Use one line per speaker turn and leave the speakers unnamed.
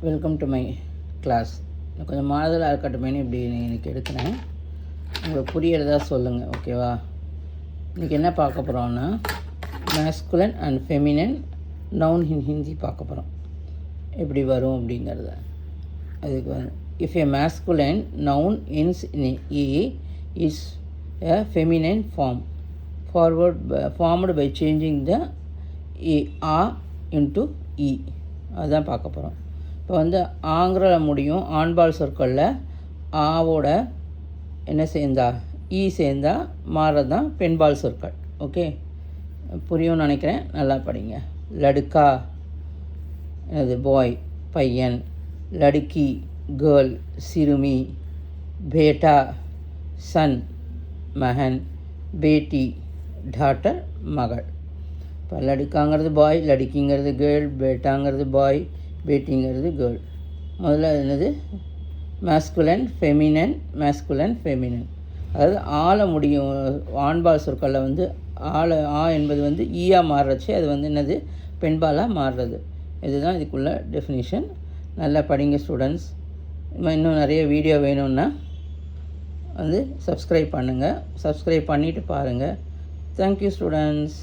Welcome to my class. கொஞ்சம் மாறுதலாக இருக்கட்டுமேனு இப்படி இன்றைக்கி எடுக்கிறேன். உங்களுக்கு புரியறதா சொல்லுங்கள், ஓகேவா? இன்றைக்கி என்ன பார்க்க போகிறோன்னா, மேஸ்குலன் அண்ட் ஃபெமினன் நவுன் இன் ஹிந்தி பார்க்க போகிறோம். எப்படி வரும் அப்படிங்கிறத. அதுக்கு வந்து if a masculine noun ends in e is a feminine form formed by changing the a into e. அதுதான் பார்க்க போகிறோம். இப்போ வந்து ஆங்கிற முடியும் ஆண்பால் சொற்களில் ஆவோட என்ன சேர்ந்தா ஈ சேர்ந்தா மாறுறது தான் பெண்பால் சொற்கள். ஓகே, புரியும்னு நினைக்கிறேன். நல்லா படிங்க. லடுக்கா என்னது பாய் பையன், லடுக்கி கேர்ள் சிறுமி, பேட்டா சன் மகன், பேட்டி டாட்டர் மகள். இப்போ லடுக்காங்கிறது பாய், லடுக்கிங்கிறது கேர்ள், பேட்டாங்கிறது பாய், பேட்டிங்கிறது கேர்ள். முதல்ல என்னது மேஸ்குலன் ஃபெமினன், மேஸ்குலன் ஃபெமினன். அதாவது ஆள முடியும் ஆண்பால் சொற்களில் வந்து ஆ என்பது வந்து ஈயா மாறுறச்சு அது வந்து என்னது பெண்பாலாக மாறுறது. இதுதான் இதுக்குள்ள டெஃபினிஷன். நல்லா படிங்க ஸ்டூடெண்ட்ஸ். இன்னும் நிறைய வீடியோ வேணும்னா வந்து சப்ஸ்கிரைப் பண்ணுங்கள். சப்ஸ்கிரைப் பண்ணிவிட்டு பாருங்கள். Thank you students.